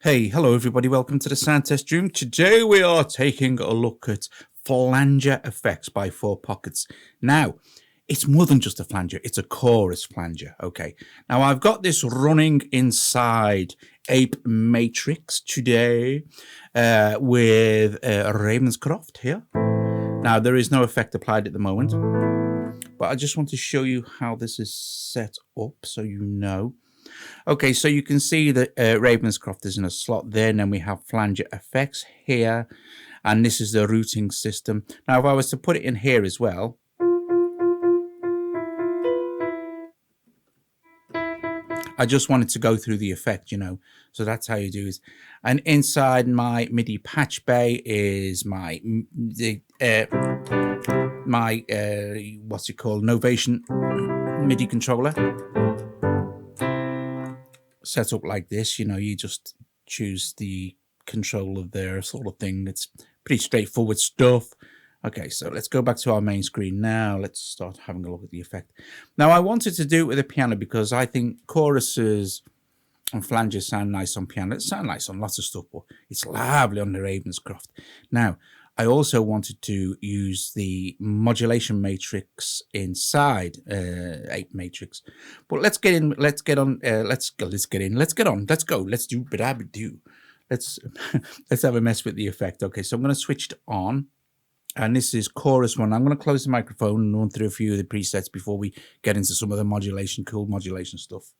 Hey, hello everybody, welcome to the Sound Test Room. Today we are taking a look at flanger effects by Four Pockets. Now, it's more than just a flanger, it's a chorus flanger, okay? Now, I've got this running inside apeMATRIX today with Ravenscroft here. Now, there is no effect applied at the moment, but I just want to show you how this is set up so you know. Okay, so you can see that Ravenscroft is in a slot there, and then we have flanger effects here, and this is the routing system. Now, if I was to put it in here as well, I just wanted to go through the effect, you know, so that's how you do it. And inside my MIDI patch bay is my what's it called, Novation MIDI controller. Set up like this, you know, you just choose the control of their sort of thing. It's pretty straightforward stuff. Okay, so let's go back to our main screen now. Let's start having a look at the effect. Now, I wanted to do it with a piano because I think choruses and flanges sound nice on piano. It sounds nice on lots of stuff, but it's lovely on the Ravenscroft. Now, I also wanted to use the modulation matrix inside apeMATRIX. But let's get in. Let's get on. Let's go. Let's get in. Let's get on. Let's go. Let's do. Let's let's have a mess with the effect. Okay, so I'm going to switch it on, and this is chorus one. I'm going to close the microphone and run through a few of the presets before we get into some of the modulation, cool modulation stuff.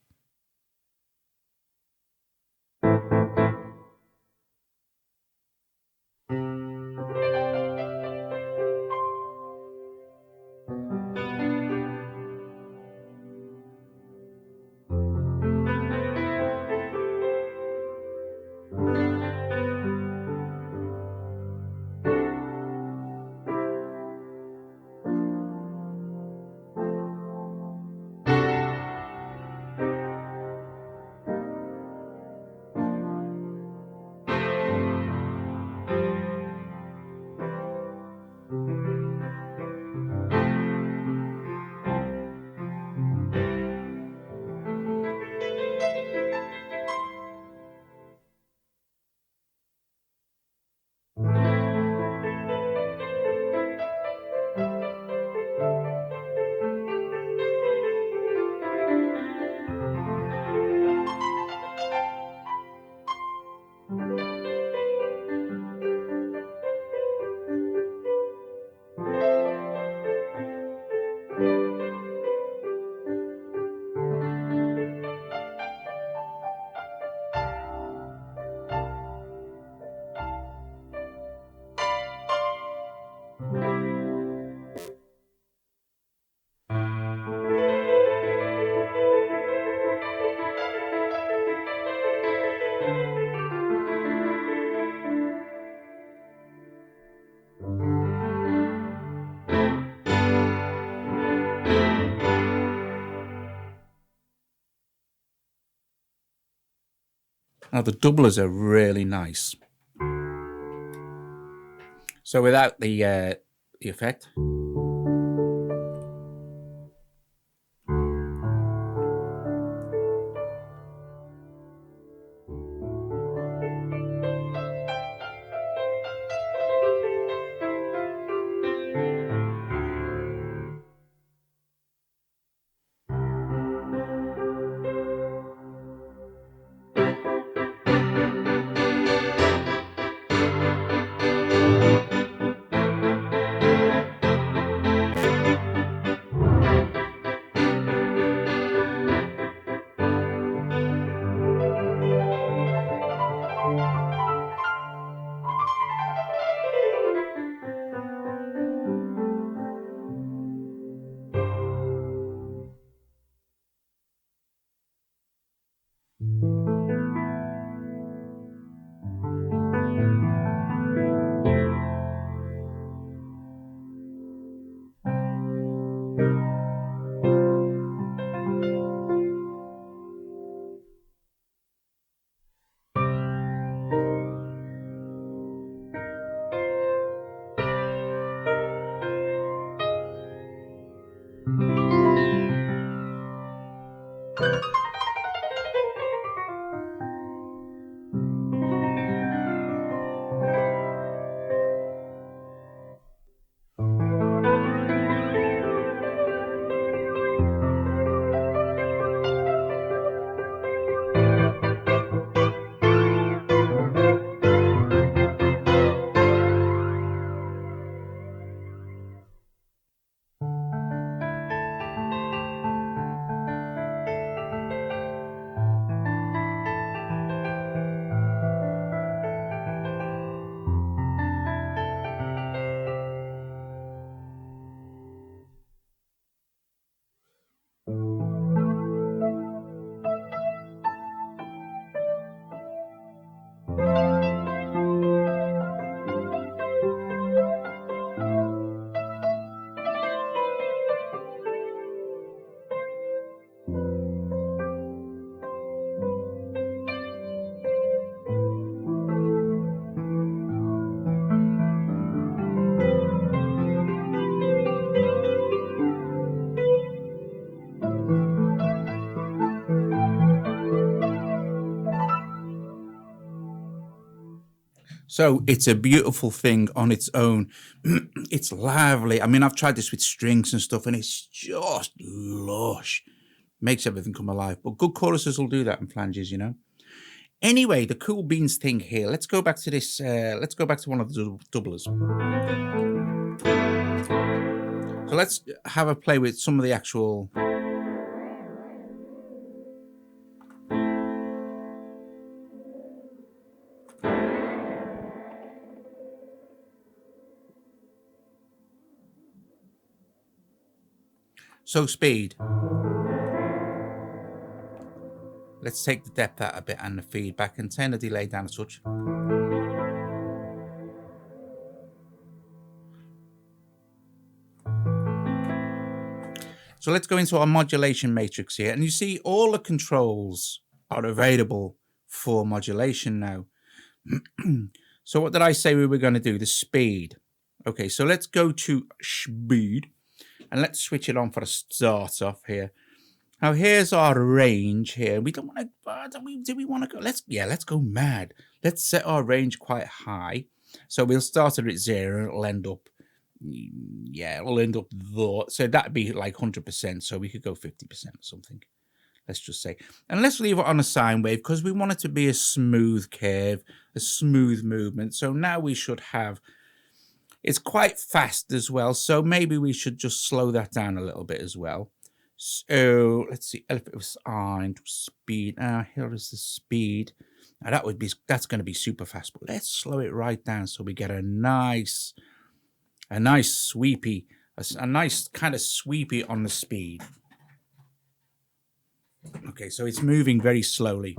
Now the doublers are really nice. So without the effect. So it's a beautiful thing on its own. It's lovely. I mean, I've tried this with strings and stuff, and it's just lush. Makes everything come alive. But good choruses will do that in flanges, you know. Anyway, the cool beans thing here. Let's go back to this. Let's go back to one of the doublers. So let's have a play with some of the actual. So speed. Let's take the depth out a bit and the feedback and turn the delay down a touch. So let's go into our modulation matrix here. And you see all the controls are available for modulation now. So what did I say we were going to do? The speed. Okay, so let's go to speed and let's switch it on for a start off here. Now here's our range here. We don't want to, do we want to go? Let's go mad. Let's set our range quite high. So we'll start it at 0 and it'll end up, it'll end up there. So that'd be like 100%. So we could go 50% or something. Let's just say, and let's leave it on a sine wave because we want it to be a smooth curve, a smooth movement. So now we should have, it's quite fast as well. So maybe we should just slow that down a little bit as well. So let's see if it was on speed. Here is the speed. Now that's going to be super fast, but let's slow it right down so we get a nice sweepy, a nice kind of sweepy on the speed. Okay, so it's moving very slowly.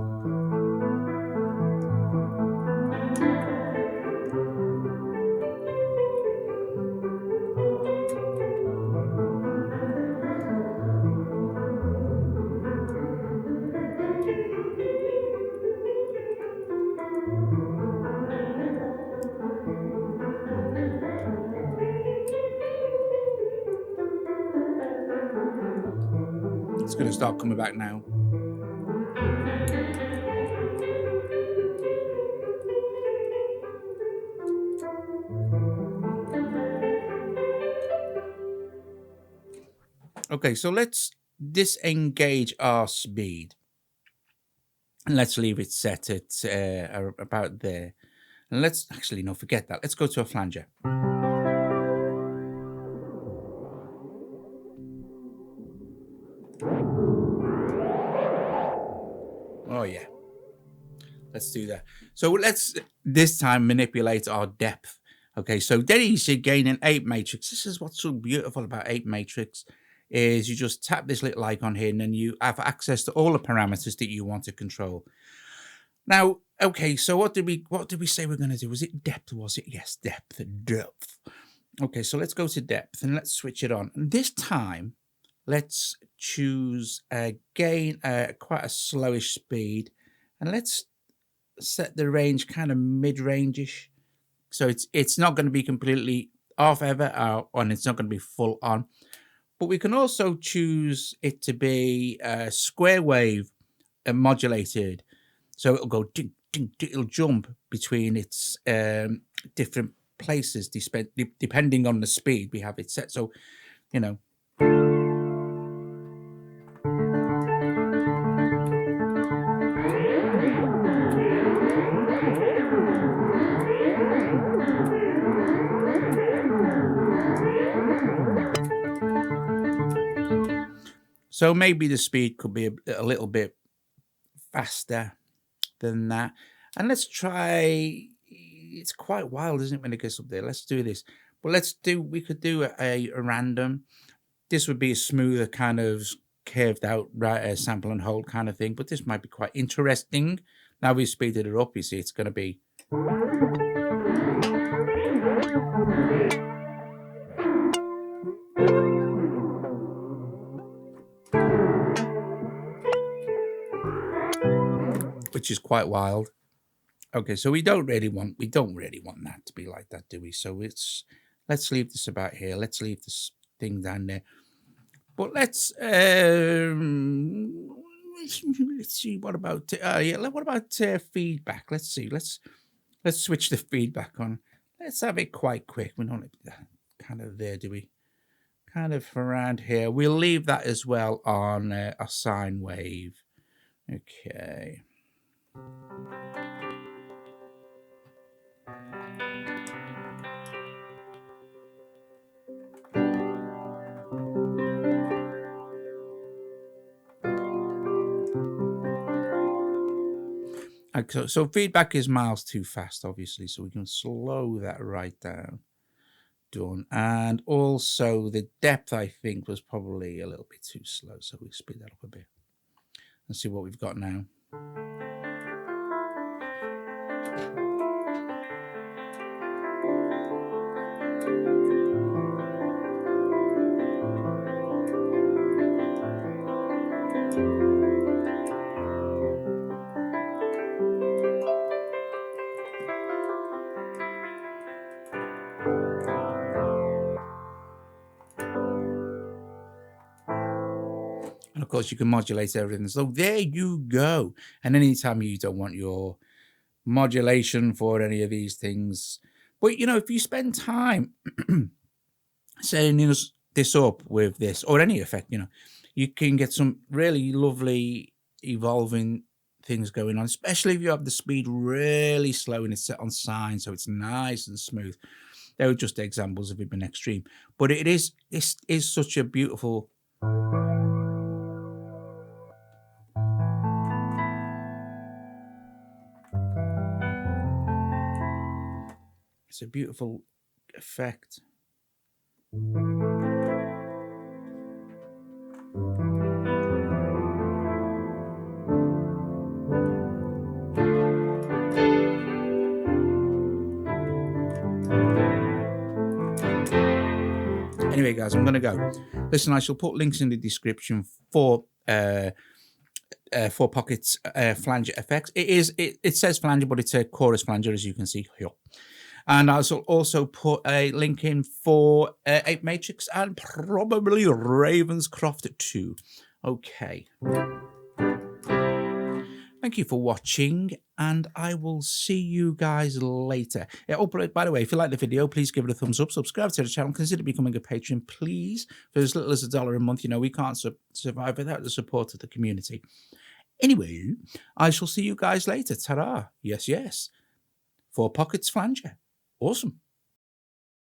It's going to start coming back now. Okay, so let's disengage our speed. And let's leave it set at about there. And let's actually, no, forget that. Let's go to a flanger. Oh, yeah. Let's do that. So let's this time manipulate our depth. Okay, so there you see gain an apeMATRIX. This is what's so beautiful about apeMATRIX is you just tap this little icon here and then you have access to all the parameters that you want to control. Now, okay, so what did we say we're going to do? Was it depth? Was it? Yes, depth. Okay, so let's go to depth and let's switch it on. And this time, let's choose gain quite a slowish speed, and let's set the range kind of mid-range-ish. So it's not going to be completely off ever, and it's not going to be full on. But we can also choose it to be square wave modulated. So it'll go ding, ding, ding, it'll jump between its different places depending on the speed we have it set. So, you know. So maybe the speed could be a little bit faster than that. And let's try, it's quite wild, isn't it, when it gets up there? Let's do this. But we could do a random. This would be a smoother kind of curved out sample and hold kind of thing. But this might be quite interesting. Now we've speeded it up, you see, it's going to be. Which is quite wild. Okay, so we don't really want that to be like that, do we? So let's leave this about here. Let's leave this thing down there. But let's see. What about feedback? Let's see. Let's Let's switch the feedback on. Let's have it quite quick. We don't kind of there, do we? Kind of around here. We'll leave that as well on a sine wave. Okay. So feedback is miles too fast, obviously, so we can slow that right down. Done. And also the depth, I think, was probably a little bit too slow, so we speed that up a bit. Let's see what we've got now. And of course, you can modulate everything. So there you go. And anytime you don't want your modulation for any of these things, but you know, if you spend time setting this up with this or any effect, you know, you can get some really lovely evolving things going on, especially if you have the speed really slow and it's set on sine, so it's nice and smooth. They were just examples of it being extreme, but this is such a beautiful. It's a beautiful effect. Anyway, guys, I'm going to go. Listen, I shall put links in the description for Four Pockets flanger effects. It says flanger, but it's a chorus flanger, as you can see here. And I shall also put a link in for apeMATRIX and probably Ravenscroft too. Okay. Thank you for watching, and I will see you guys later. Oh, by the way, if you like the video, please give it a thumbs up, subscribe to the channel, consider becoming a patron, please. For as little as $1 a month, you know, we can't survive without the support of the community. Anyway, I shall see you guys later. Ta-ra. Yes, yes. Four Pockets flanger. Awesome.